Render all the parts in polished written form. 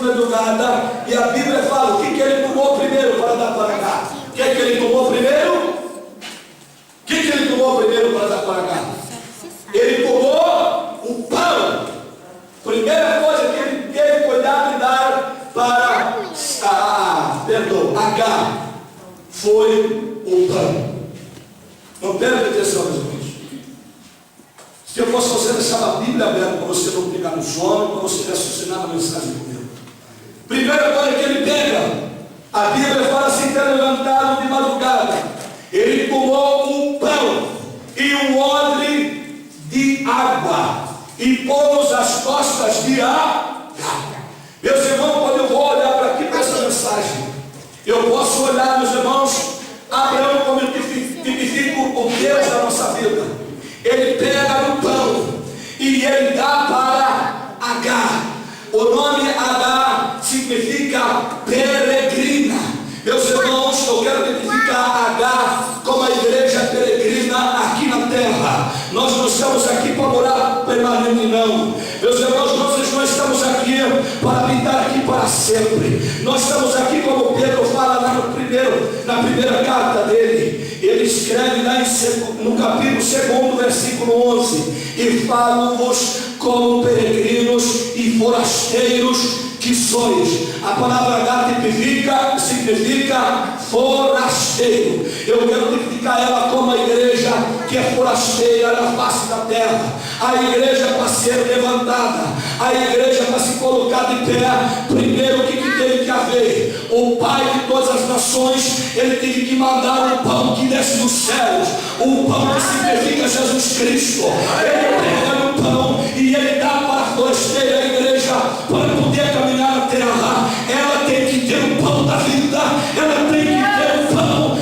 de madrugada, e a Bíblia fala o que ele tomou primeiro para dar para cá. O que ele tomou primeiro? O que ele tomou primeiro para dar para cá? Ele tomou o pão. Primeira coisa que ele teve cuidado de dar para Agar foi o pão. Não perca atenção, meus irmãos. Se eu fosse você, deixava a Bíblia aberta para você não pegar no sono, para você raciocinar na mensagem comigo. Primeira coisa que ele pega, a Bíblia fala assim: ter levantado de madrugada, ele tomou um pão e um odre de água e pôs as costas de Agar. Meus irmãos, quando eu vou olhar para aqui para essa mensagem, eu posso olhar, meus irmãos, Abraão como eu tipifico o Deus da nossa vida. Ele pega no pão e ele dá para Agar. O nome Agar significa peregrina. Meus irmãos, eu quero identificar Agar como a igreja peregrina aqui na terra. Nós não estamos aqui para morar permanente, não. Meus irmãos, nós não estamos aqui para habitar aqui para sempre. Nós estamos aqui, como Pedro fala lá na primeira carta dele. Ele escreve lá no capítulo 2, versículo 11: e falo-vos como peregrinos e forasteiros que sois. A palavra H significa forasteiro. Eu quero identificar ela como a igreja que é forasteira na face da terra. A igreja para ser levantada, a igreja para se colocar de pé. Primeiro, o que teve que haver? O Pai de todas as nações, ele teve que mandar o pão que desce dos céus, o pão que significa Jesus Cristo. Ele pega no pão e ele dá para a forasteira, a igreja, para poder caminhar na terra. Ela tem que ter o pão da vida, ela tem que ter o pão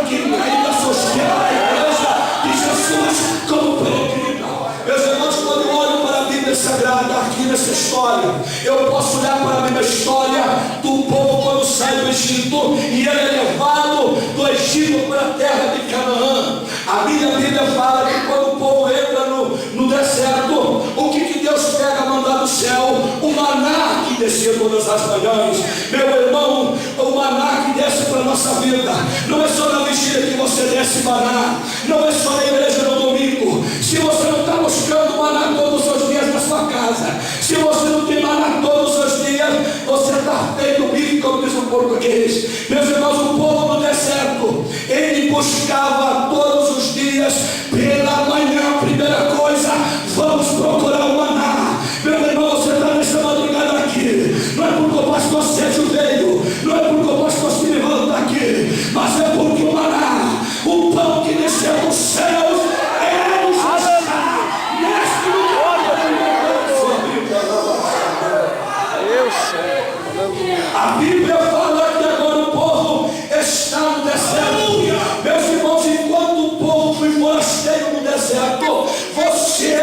que ainda sustenta a igreja de Jesus como peregrina. Meus irmãos, quando eu olho para a Bíblia Sagrada aqui nessa história, eu posso olhar para a Bíblia história do povo quando sai do Egito e ele é levado do Egito para a terra de Canaã. A Bíblia fala que quando o povo entra no deserto, o que Deus pega a mandar do céu? O maná que descia todas as manhãs. Meu irmão, o maná que desce para a nossa vida não é só na vigília que você desce maná, não é só na igreja no domingo. Se você não está buscando maná todos os dias na sua casa, se você não tem maná todos os dias, você está feito bico, como diz o português. Meus irmãos, o povo no deserto, ele buscava todos os dias pela manhã. Primeira coisa, vamos procurar o maná. Meu irmão, você está nessa madrugada aqui, não é porque o pastor Sérgio veio, não é porque o pastor Silvano está aqui, mas é porque o maná, o pão que desceu dos céus, ele está neste lugar. A Bíblia fala que agora o povo está no deserto. Meus irmãos, enquanto o povo foi forasteiro no deserto, você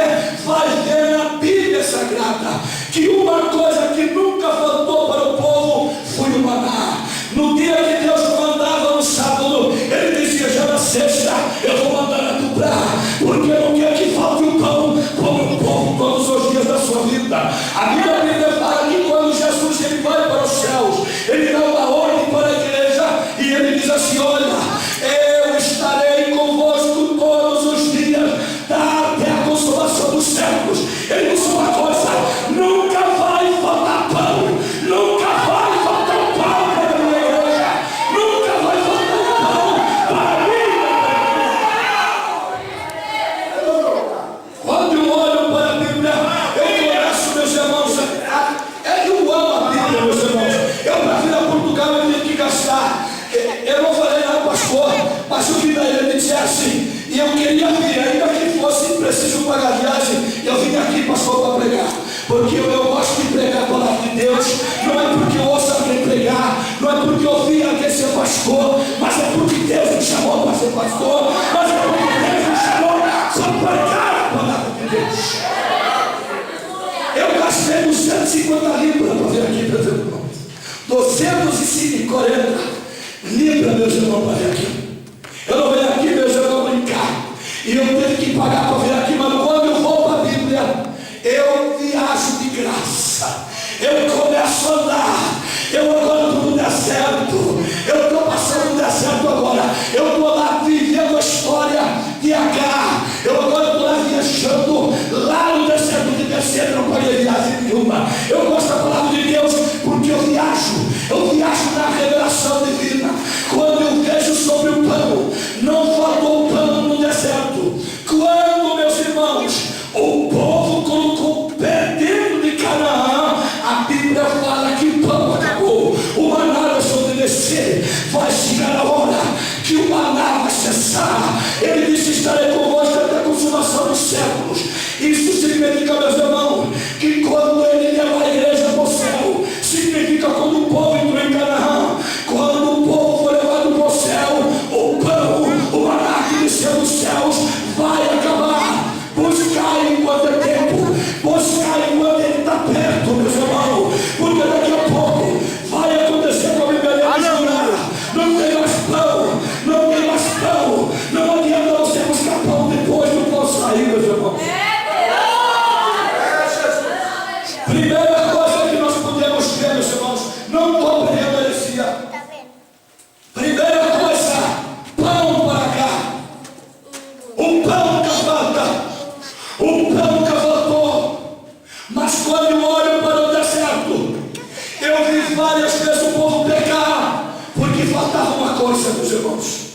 vai ver na Bíblia Sagrada que uma coisa que nunca faltou para o povo foi o maná. No dia que Deus mandava no sábado, ele dizia: já na sexta eu vou mandar a dobrar, porque eu não quero que falte o pão para o povo todos os dias da sua vida. A Bíblia fala que quando Jesus ele vai para os céus, ele dá uma ordem para a igreja e ele diz assim: olha, eu estarei convosco todos os dias, até a consumação dos séculos. Ele disse uma coisa: nunca vai faltar pão, nunca vai faltar pão para a minha igreja, nunca vai faltar pão para a minha igreja. Quando eu olho para a Bíblia, eu começo, meus irmãos, eu amo a Bíblia, meus irmãos. Eu para vir a Portugal eu tenho que gastar. Eu não falei nada, pastor, mas eu vim daí, ele disse assim, e eu queria vir, ainda que fosse preciso pagar viagem, eu vim aqui, pastor, para pregar, porque eu gosto de pregar a palavra de Deus. Não é porque eu ouço alguém pregar, não é porque eu vi alguém ser pastor, mas é porque Deus me chamou para ser pastor, mas é porque Deus me chamou para pregar a palavra de Deus. Eu gastei 250 libras para vir aqui, meus irmãos. 240 libras, meus irmãos, para vir aqui. Eu não venho aqui, meus irmãos, brincar. E eu tenho que pagar para vir aqui, mas quando eu vou para a Bíblia, eu viajo de graça. Eu começo a andar várias vezes o povo pecar, porque faltava uma coisa, meus irmãos.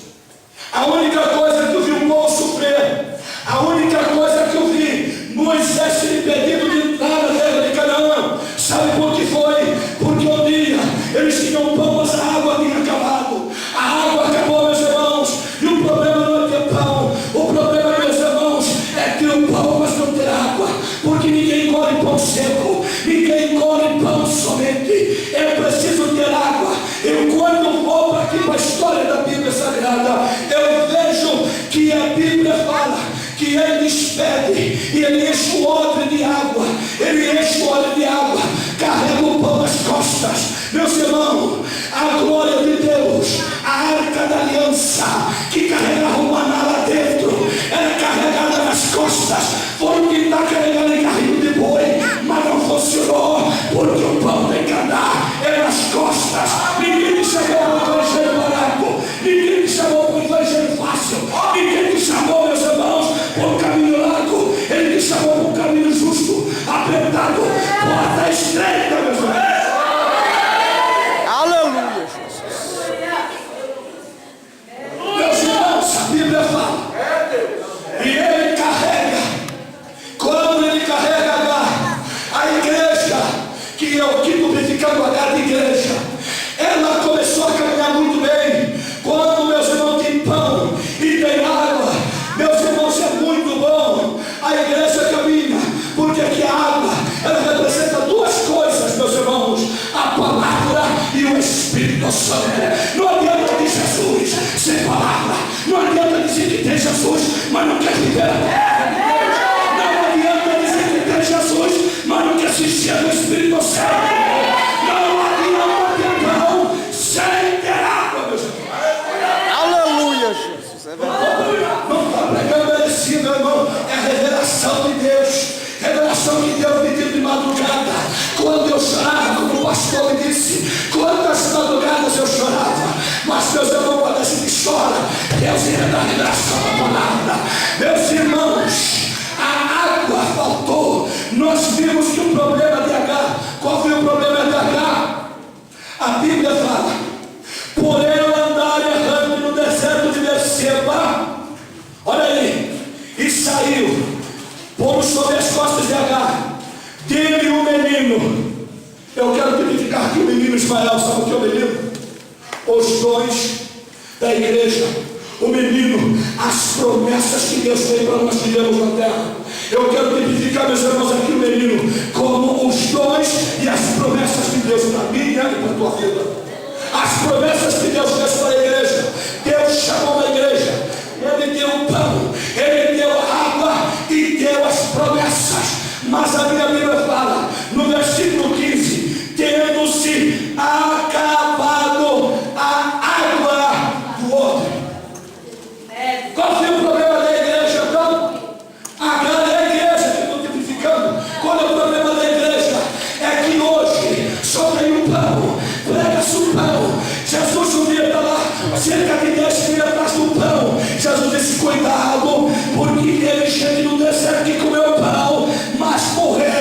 A única coisa que eu vi o povo sofrer, a única coisa que eu vi Moisés ser impedido de entrar na terra de Canaã, sabe por que foi? Porque um dia eles tinham pão, mas a água tinha acabado. A água acabou, meus irmãos, e o problema não é ter pão, o problema, meus irmãos, é ter o pão, mas não ter água, porque ninguém engole pão seco, ninguém engole pão somente. Eu preciso ter água. Eu, quando vou aqui para a história da Bíblia Sagrada, eu vejo que a Bíblia fala que ele despede e ele enche o odre de água, ele enche o odre de água, carrega o pão nas costas. Meus irmãos, a glória de Deus, a arca da aliança que carregava o maná lá dentro, era carregada nas costas. Foram tentar carregar em carrinho de boi, mas não funcionou, porque o pão tem que andar nas costas. Ninguém me chamou para o evangelho barato, ninguém me chamou para o evangelho fácil, ninguém me chamou, meus irmãos, para o caminho largo, ele me chamou para o caminho justo, apertado, porta estreita, meus irmãos. Aleluia, Jesus. Meus irmãos, a Bíblia fala, e ele carrega, quando ele carrega a igreja, que é o que duplicando a igreja, ela começou a caminhar muito bem. Quando, meus irmãos, tem pão e tem água, meus irmãos, é muito bom. A igreja caminha, porque aqui a água, ela representa duas coisas, meus irmãos: a palavra e o Espírito Santo. Não adianta ter Jesus sem palavra, não adianta dizer que tem Jesus, mas não quer viver a terra. Não adianta dizer que tem Jesus, mas não quer se encher do Espírito Santo. Não adianta ter pão sem ter água, meus irmãos. Aleluia, Jesus. É verdade. Não está pregando merecido, meu irmão. É a revelação de Deus. Revelação que Deus me deu de madrugada. Quando eu chorava, como o pastor me disse, quantas madrugadas eu chorava. Mas, meus irmãos, quando a gente chora, Deus ainda dá revelação da palavra. Meus irmãos, a água faltou. Nós vimos que o problema de Agar, qual foi o problema de Agar? A Bíblia fala: por ela andar errando no deserto de Berseba, olha aí, e saiu, pôs sobre as costas de Agar, dele um menino. Eu quero tipificar aqui o menino Ismael. Sabe o que é o menino? Os dons da igreja. O menino, as promessas que Deus tem para nós vivemos na terra. Eu quero tipificar, meus irmãos, aqui o menino como os dons e as promessas de Deus para mim e para a tua vida. As promessas que Deus fez para a igreja. Deus chamou a igreja, ele deu o pão, ele deu a água e deu as promessas. Mas a minha Bíblia fala no versículo 15: tendo-se acabado a água do odre. Qual foi o problema da igreja então? Agar é a igreja que estou tipificando. Qual é o problema da igreja? É que hoje só tem o pão, prega-se o pão. Jesus um dia está lá, cerca de 10 mil